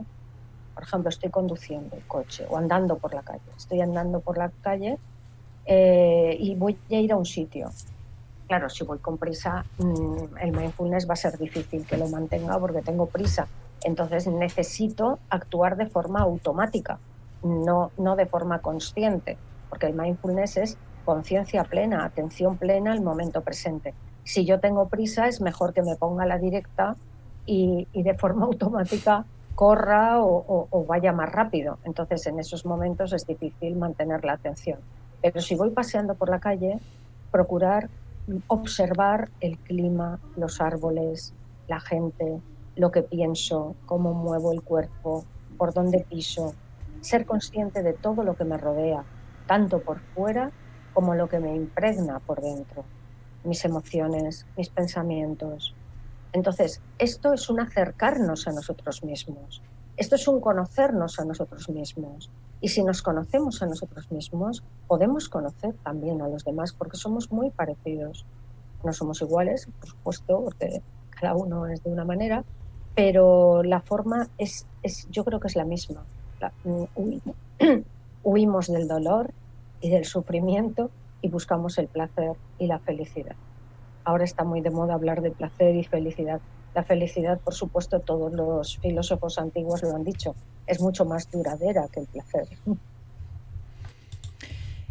por ejemplo, estoy conduciendo el coche o andando por la calle. Estoy andando por la calle y voy a ir a un sitio. Claro, si voy con prisa, el mindfulness va a ser difícil que lo mantenga porque tengo prisa. Entonces necesito actuar de forma automática, no de forma consciente, porque el mindfulness es conciencia plena, atención plena al momento presente. Si yo tengo prisa, es mejor que me ponga la directa y de forma automática corra o vaya más rápido. Entonces, en esos momentos es difícil mantener la atención. Pero si voy paseando por la calle, procurar observar el clima, los árboles, la gente, lo que pienso, cómo muevo el cuerpo, por dónde piso, ser consciente de todo lo que me rodea, tanto por fuera como lo que me impregna por dentro, mis emociones, mis pensamientos. Entonces, esto es un acercarnos a nosotros mismos, esto es un conocernos a nosotros mismos. Y si nos conocemos a nosotros mismos, podemos conocer también a los demás porque somos muy parecidos. No somos iguales, por supuesto, porque cada uno es de una manera, pero la forma yo creo que es la misma. Huimos, huimos del dolor y del sufrimiento y buscamos el placer y la felicidad. Ahora está muy de moda hablar de placer y felicidad. La felicidad, por supuesto, todos los filósofos antiguos lo han dicho, es mucho más duradera que el placer.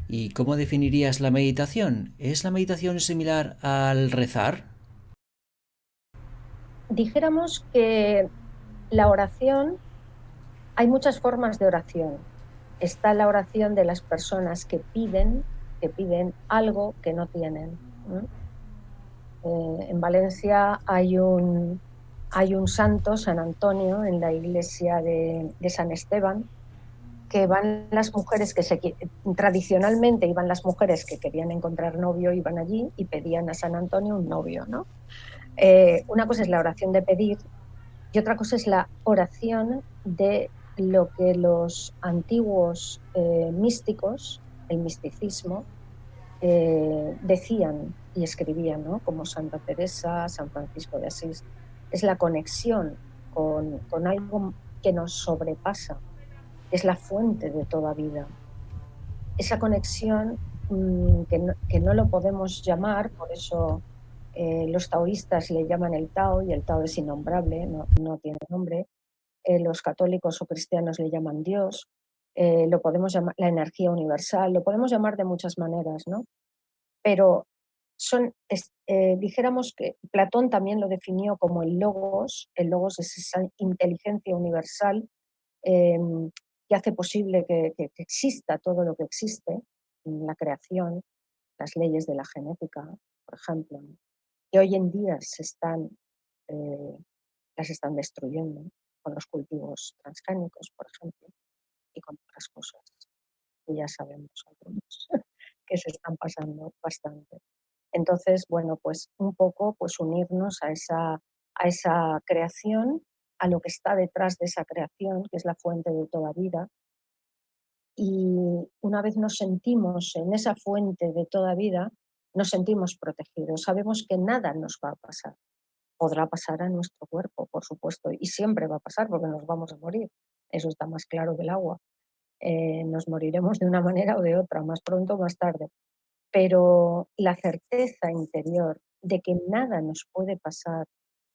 ¿Y cómo definirías la meditación? ¿Es la meditación similar al rezar? Dijéramos que la oración, hay muchas formas de oración. Está la oración de las personas que piden algo que no tienen. ¿M? En Valencia hay un santo, San Antonio, en la iglesia de San Esteban, que van las mujeres tradicionalmente iban las mujeres que querían encontrar novio, iban allí y pedían a San Antonio un novio, ¿no? Una cosa es la oración de pedir y otra cosa es la oración de lo que los antiguos místicos, el misticismo, decían y escribían, ¿no? Como Santa Teresa, San Francisco de Asís. Es la conexión con algo que nos sobrepasa, es la fuente de toda vida. Esa conexión que no lo podemos llamar, por eso los taoístas le llaman el Tao y el Tao es innombrable, no tiene nombre. Los católicos o cristianos le llaman Dios. Lo podemos llamar la energía universal, lo podemos llamar de muchas maneras, ¿no? Pero dijéramos que Platón también lo definió como el logos es esa inteligencia universal eh, que hace posible que exista todo lo que existe, la creación, las leyes de la genética, por ejemplo, ¿no? Que hoy en día eh, las están destruyendo con los cultivos transgénicos, por ejemplo, y con otras cosas que ya sabemos algunos que se están pasando bastante. Entonces, bueno, pues un poco pues unirnos a esa creación, a lo que está detrás de esa creación, que es la fuente de toda vida. Y una vez nos sentimos en esa fuente de toda vida, nos sentimos protegidos. Sabemos que nada nos va a pasar. Podrá pasar a nuestro cuerpo, por supuesto, y siempre va a pasar porque nos vamos a morir. Eso está más claro que el agua. Nos moriremos de una manera o de otra, más pronto o más tarde, pero la certeza interior de que nada nos puede pasar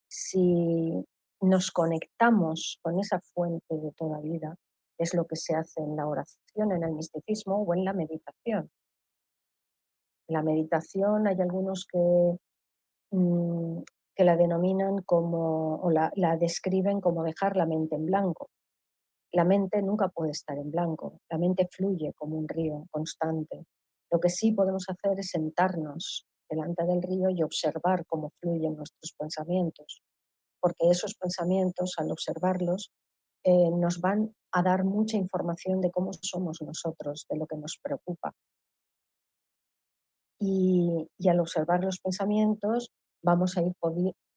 si nos conectamos con esa fuente de toda vida, es lo que se hace en la oración, en el misticismo o en la meditación. La meditación hay algunos mm, que la denominan como, o la describen como dejar la mente en blanco. La mente nunca puede estar en blanco, la mente fluye como un río constante. Lo que sí podemos hacer es sentarnos delante del río y observar cómo fluyen nuestros pensamientos, porque esos pensamientos, al observarlos, nos van a dar mucha información de cómo somos nosotros, de lo que nos preocupa. Y al observar los pensamientos vamos a ir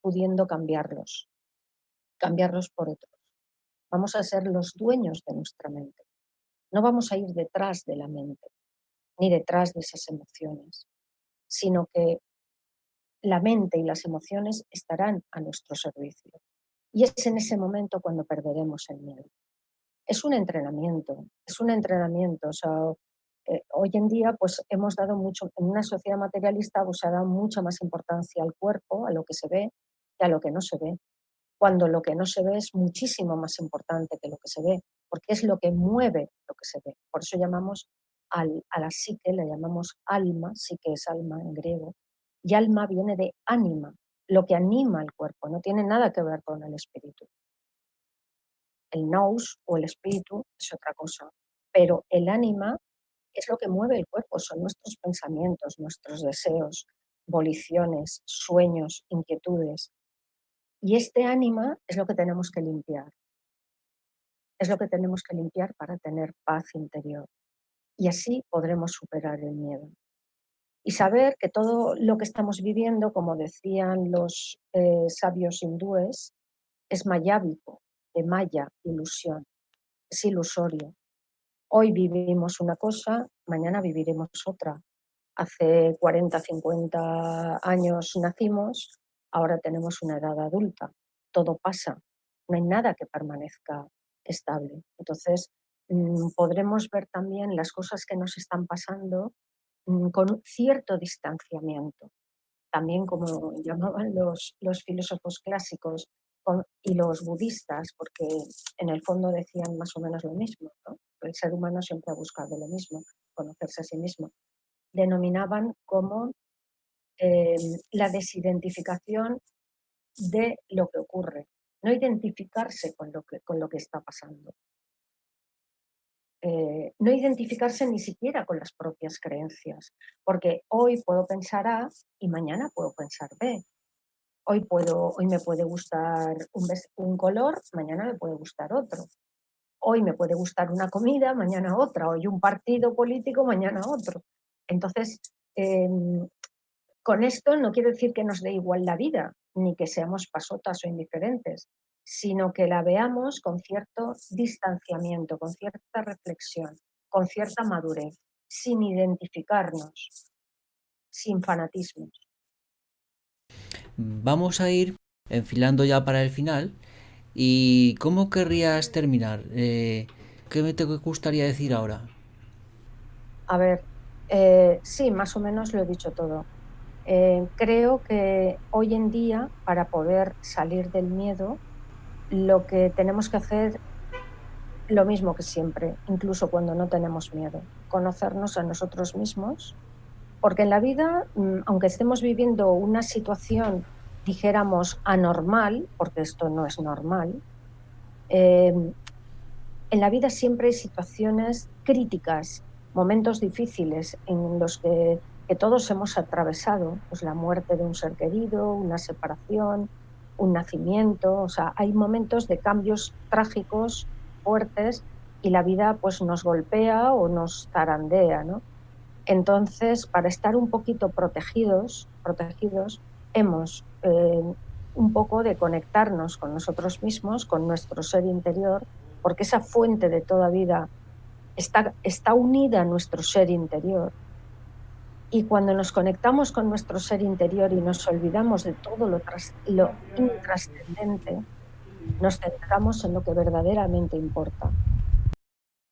pudiendo cambiarlos por otros. Vamos a ser los dueños de nuestra mente. No vamos a ir detrás de la mente, ni detrás de esas emociones, sino que la mente y las emociones estarán a nuestro servicio. Y es en ese momento cuando perderemos el miedo. Es un entrenamiento. O sea, hoy en día pues hemos dado mucho, en una sociedad materialista pues, se ha dado mucha más importancia al cuerpo, a lo que se ve y a lo que no se ve, cuando lo que no se ve es muchísimo más importante que lo que se ve, porque es lo que mueve lo que se ve. Por eso llamamos a la psique, la llamamos alma, psique es alma en griego, y alma viene de ánima, lo que anima al cuerpo, no tiene nada que ver con el espíritu. El nous o el espíritu es otra cosa, pero el ánima es lo que mueve el cuerpo, son nuestros pensamientos, nuestros deseos, voliciones, sueños, inquietudes. Y este ánima es lo que tenemos que limpiar. Es lo que tenemos que limpiar para tener paz interior. Y así podremos superar el miedo. Y saber que todo lo que estamos viviendo, como decían los sabios hindúes, es mayábico, de maya, ilusión, es ilusorio. Hoy vivimos una cosa, mañana viviremos otra. Hace 40, 50 años nacimos, ahora tenemos una edad adulta. Todo pasa, no hay nada que permanezca estable. Entonces, podremos ver también las cosas que nos están pasando con un cierto distanciamiento. También como llamaban los filósofos clásicos y los budistas, porque en el fondo decían más o menos lo mismo, ¿no? El ser humano siempre ha buscado lo mismo, conocerse a sí mismo. Denominaban como eh, la desidentificación de lo que ocurre, no identificarse con lo que está pasando. No identificarse ni siquiera con las propias creencias, porque hoy puedo pensar A y mañana puedo pensar B. Hoy me puede gustar un color, mañana me puede gustar otro. Hoy me puede gustar una comida, mañana otra. Hoy un partido político, mañana otro. Entonces, con esto no quiero decir que nos dé igual la vida, ni que seamos pasotas o indiferentes, sino que la veamos con cierto distanciamiento, con cierta reflexión, con cierta madurez, sin identificarnos, sin fanatismos. Vamos a ir enfilando ya para el final. ¿Y cómo querrías terminar? ¿Qué te gustaría decir ahora? A ver, sí, más o menos lo he dicho todo. Creo que hoy en día, para poder salir del miedo, lo que tenemos que hacer lo mismo que siempre, incluso cuando no tenemos miedo, conocernos a nosotros mismos, porque en la vida, aunque estemos viviendo una situación, dijéramos, anormal, porque esto no es normal, em, en la vida siempre hay situaciones críticas, momentos difíciles en los que todos hemos atravesado, pues la muerte de un ser querido, una separación, un nacimiento, o sea, hay momentos de cambios trágicos, fuertes, y la vida pues nos golpea o nos zarandea, ¿no? Entonces, para estar un poquito protegidos, hemos un poco de conectarnos con nosotros mismos, con nuestro ser interior, porque esa fuente de toda vida está unida a nuestro ser interior. Y cuando nos conectamos con nuestro ser interior y nos olvidamos de todo lo intrascendente, nos centramos en lo que verdaderamente importa.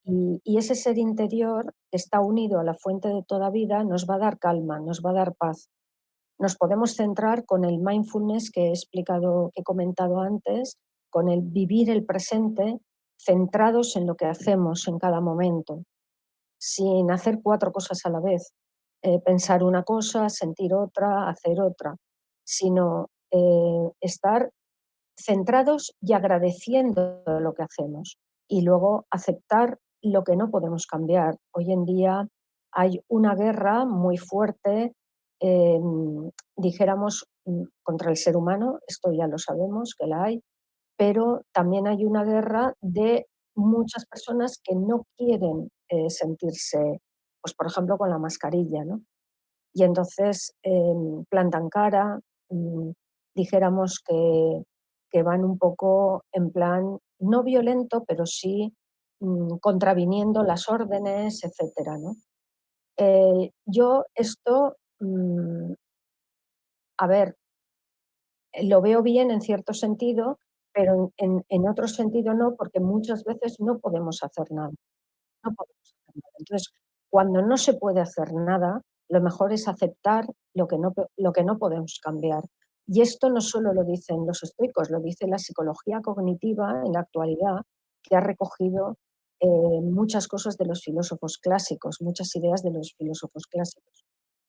Y ese ser interior que está unido a la fuente de toda vida nos va a dar calma, nos va a dar paz. Nos podemos centrar con el mindfulness que he explicado, que he comentado antes, con el vivir el presente, centrados en lo que hacemos en cada momento, sin hacer cuatro cosas a la vez, pensar una cosa, sentir otra, hacer otra, sino estar centrados y agradeciendo lo que hacemos y luego aceptar lo que no podemos cambiar. Hoy en día hay una guerra muy fuerte, dijéramos, contra el ser humano, esto ya lo sabemos que la hay, pero también hay una guerra de muchas personas que no quieren sentirse, pues por ejemplo, con la mascarilla, ¿no? Y entonces plantan cara, mm, dijéramos que van un poco en plan no violento, pero sí contraviniendo las órdenes, etcétera, ¿no? Yo esto, a ver, lo veo bien en cierto sentido, pero en otro sentido no, porque muchas veces no podemos hacer nada. No podemos hacer nada. Entonces, cuando no se puede hacer nada, lo mejor es aceptar lo que no podemos cambiar. Y esto no solo lo dicen los estoicos, lo dice la psicología cognitiva en la actualidad, que ha recogido muchas cosas de los filósofos clásicos, muchas ideas de los filósofos clásicos.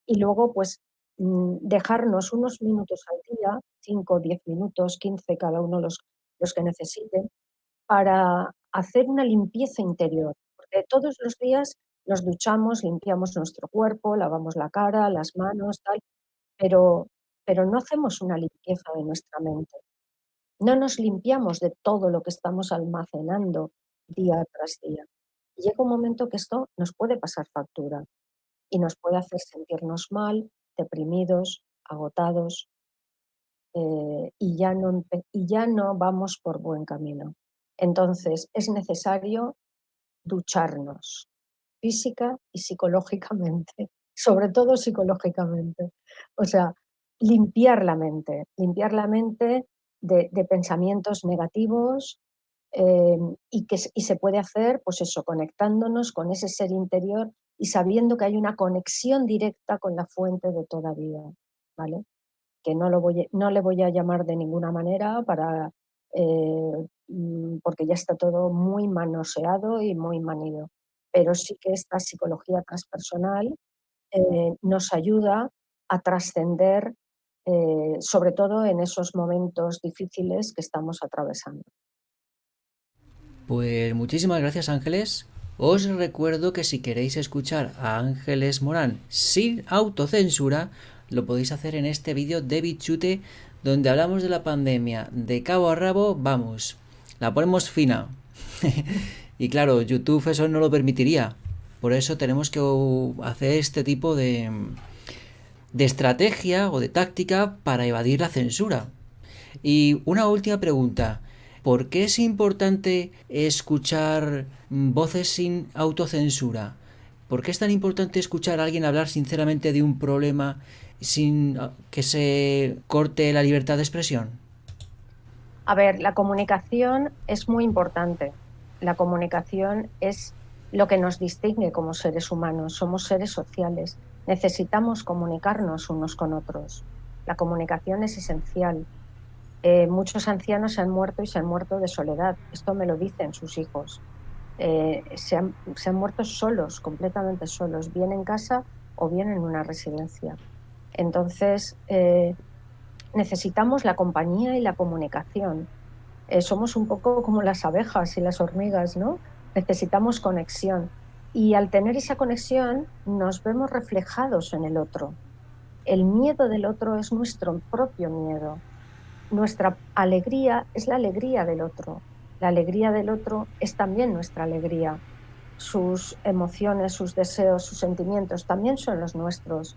Y luego, pues, dejarnos unos minutos al día, 5, 10 minutos, 15, cada uno los que necesite, para hacer una limpieza interior, porque todos los días nos duchamos, limpiamos nuestro cuerpo, lavamos la cara, las manos, tal, pero no hacemos una limpieza de nuestra mente. No nos limpiamos de todo lo que estamos almacenando día tras día. Y llega un momento que esto nos puede pasar factura y nos puede hacer sentirnos mal, deprimidos, agotados, y ya no vamos por buen camino. Entonces, es necesario ducharnos física y psicológicamente, sobre todo psicológicamente. O sea, limpiar la mente de pensamientos negativos, y se puede hacer, pues eso, conectándonos con ese ser interior y sabiendo que hay una conexión directa con la fuente de toda vida, ¿vale? Que no le voy a llamar de ninguna manera porque ya está todo muy manoseado y muy manido. Pero sí que esta psicología transpersonal nos ayuda a trascender, sobre todo en esos momentos difíciles que estamos atravesando. Pues muchísimas gracias, Ángeles. Os recuerdo que si queréis escuchar a Ángeles Morán sin autocensura, lo podéis hacer en este vídeo de Bichute, donde hablamos de la pandemia de cabo a rabo, vamos, la ponemos fina. Y claro, YouTube eso no lo permitiría. Por eso tenemos que hacer este tipo de estrategia o de táctica para evadir la censura. Y una última pregunta. ¿Por qué es importante escuchar voces sin autocensura? ¿Por qué es tan importante escuchar a alguien hablar sinceramente de un problema sin que se corte la libertad de expresión? A ver, la comunicación es muy importante. La comunicación es lo que nos distingue como seres humanos. Somos seres sociales. Necesitamos comunicarnos unos con otros. La comunicación es esencial. Muchos ancianos se han muerto y se han muerto de soledad. Esto me lo dicen sus hijos. Se han muerto solos, completamente solos, bien en casa o bien en una residencia. Entonces, necesitamos la compañía y la comunicación. Somos un poco como las abejas y las hormigas, ¿no? Necesitamos conexión. Y al tener esa conexión, nos vemos reflejados en el otro. El miedo del otro es nuestro propio miedo. Nuestra alegría es la alegría del otro. La alegría del otro es también nuestra alegría. Sus emociones, sus deseos, sus sentimientos también son los nuestros.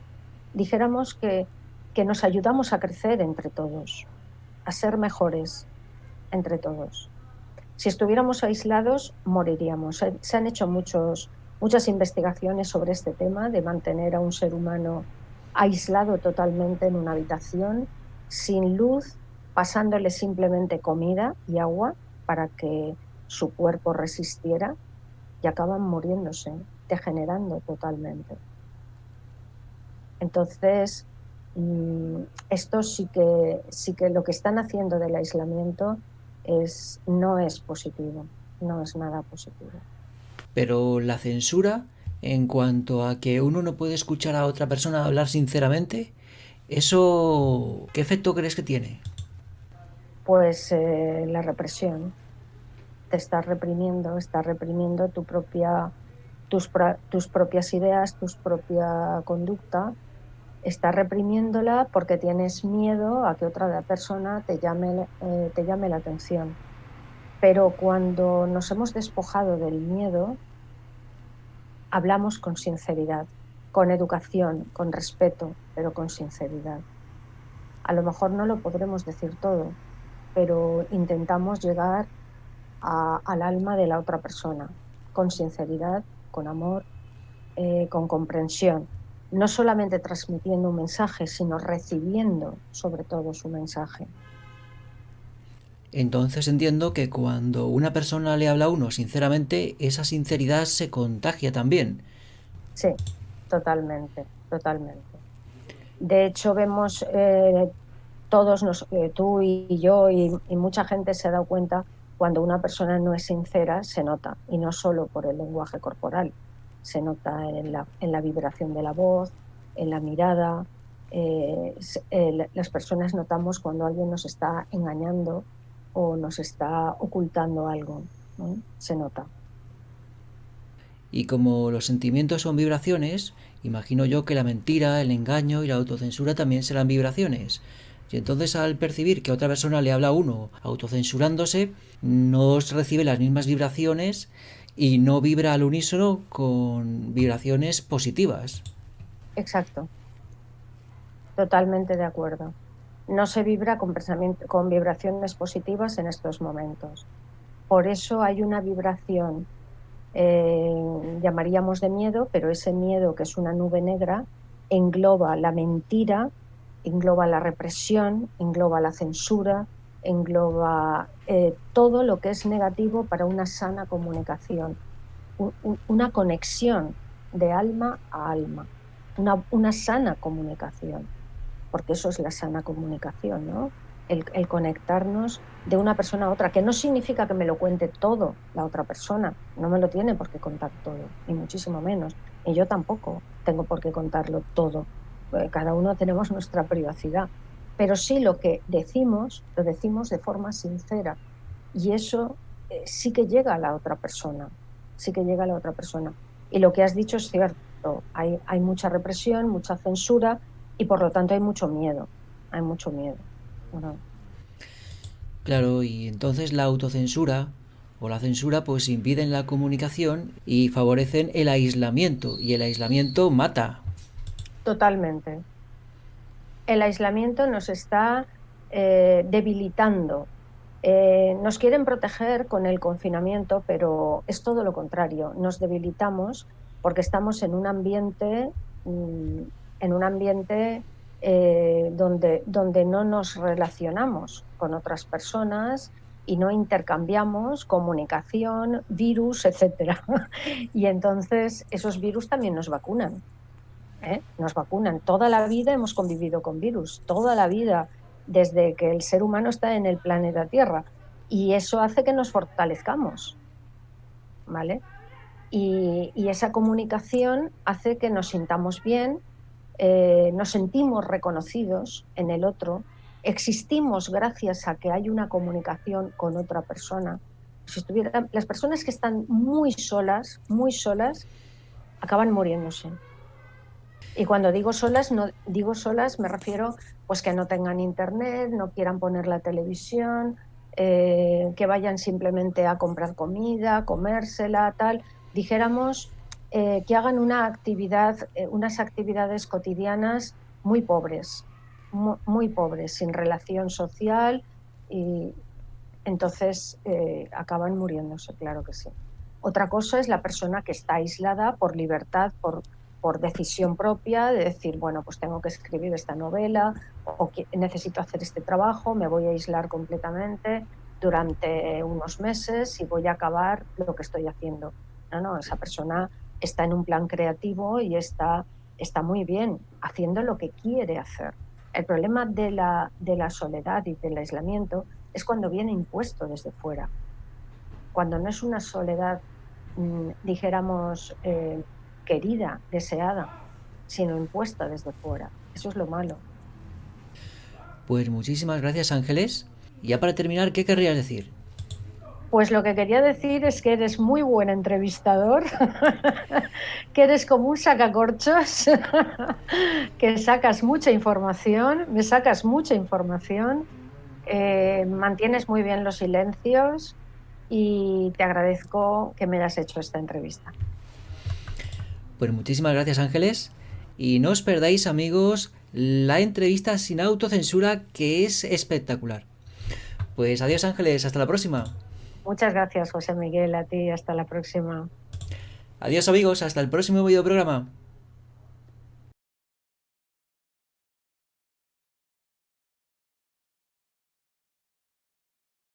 Dijéramos que nos ayudamos a crecer entre todos, a ser mejores entre todos. Si estuviéramos aislados, moriríamos. Se han hecho muchas investigaciones sobre este tema de mantener a un ser humano aislado totalmente en una habitación, sin luz, pasándole simplemente comida y agua para que su cuerpo resistiera, y acaban muriéndose, degenerando totalmente. Entonces, esto sí que lo que están haciendo del aislamiento no es positivo, no es nada positivo. Pero la censura, en cuanto a que uno no puede escuchar a otra persona hablar sinceramente, ¿eso qué efecto crees que tiene? Pues la represión, está reprimiendo tus propias ideas, tu propia conducta, está reprimiéndola porque tienes miedo a que otra persona te llame la atención. Pero cuando nos hemos despojado del miedo, hablamos con sinceridad, con educación, con respeto, pero con sinceridad. A lo mejor no lo podremos decir todo, pero intentamos llegar al alma de la otra persona, con sinceridad, con amor, con comprensión. No solamente transmitiendo un mensaje, sino recibiendo sobre todo su mensaje. Entonces entiendo que cuando una persona le habla a uno sinceramente, esa sinceridad se contagia también. Sí, totalmente, totalmente. De hecho, vemos tú y yo y mucha gente se ha dado cuenta cuando una persona no es sincera, se nota, y no solo por el lenguaje corporal, se nota en la vibración de la voz, en la mirada. Las personas notamos cuando alguien nos está engañando o nos está ocultando algo, ¿no? Se nota. Y como los sentimientos son vibraciones, imagino yo que la mentira, el engaño y la autocensura también serán vibraciones. Y entonces al percibir que otra persona le habla a uno autocensurándose, no recibe las mismas vibraciones y no vibra al unísono con vibraciones positivas. Exacto, totalmente de acuerdo. No se vibra con vibraciones positivas en estos momentos. Por eso hay una vibración, llamaríamos de miedo, pero ese miedo, que es una nube negra, engloba la mentira, engloba la represión, engloba la censura, engloba todo lo que es negativo para una sana comunicación, una conexión de alma a alma, una sana comunicación, porque eso es la sana comunicación, ¿no? El conectarnos de una persona a otra, que no significa que me lo cuente todo la otra persona, no me lo tiene por qué contar todo, ni muchísimo menos, y yo tampoco tengo por qué contarlo todo. Cada uno tenemos nuestra privacidad, pero sí lo que decimos, lo decimos de forma sincera, y eso sí que llega a la otra persona, sí que llega a la otra persona. Y lo que has dicho es cierto, hay mucha represión, mucha censura, y por lo tanto hay mucho miedo, hay mucho miedo. Bueno, Claro, y entonces la autocensura o la censura pues impiden la comunicación y favorecen el aislamiento, y el aislamiento mata. totalmente. El aislamiento nos está debilitando. Nos quieren proteger con el confinamiento, pero es todo lo contrario. Nos debilitamos porque estamos en un ambiente donde no nos relacionamos con otras personas y no intercambiamos comunicación, virus, etcétera. Y entonces esos virus también nos vacunan. Nos vacunan. Toda la vida hemos convivido con virus, toda la vida, desde que el ser humano está en el planeta Tierra. Y eso hace que nos fortalezcamos, ¿vale? Y esa comunicación hace que nos sintamos bien, nos sentimos reconocidos en el otro, existimos gracias a que hay una comunicación con otra persona. Si estuvieran, las personas que están muy solas, acaban muriéndose. Y cuando digo solas, no digo solas, me refiero pues que no tengan internet, no quieran poner la televisión, que vayan simplemente a comprar comida, comérsela, tal. Dijéramos que hagan una actividad, unas actividades cotidianas muy pobres, muy pobres, sin relación social, y entonces acaban muriéndose, claro que sí. Otra cosa es la persona que está aislada por libertad, por decisión propia, de decir, bueno, pues tengo que escribir esta novela o necesito hacer este trabajo, me voy a aislar completamente durante unos meses y voy a acabar lo que estoy haciendo. No, no, esa persona está en un plan creativo y está muy bien haciendo lo que quiere hacer. El problema de la soledad y del aislamiento es cuando viene impuesto desde fuera, cuando no es una soledad, dijéramos, querida, deseada, sino impuesta desde fuera. Eso es lo malo. Pues muchísimas gracias, Ángeles. Y ya para terminar, ¿qué querrías decir? Pues lo que quería decir es que eres muy buen entrevistador, que eres como un sacacorchos, que sacas mucha información, me sacas mucha información, mantienes muy bien los silencios y te agradezco que me hayas hecho esta entrevista. Pues muchísimas gracias, Ángeles. Y no os perdáis, amigos, la entrevista sin autocensura, que es espectacular. Pues adiós, Ángeles, hasta la próxima. Muchas gracias, José Miguel, a ti, hasta la próxima. Adiós, amigos, hasta el próximo videoprograma.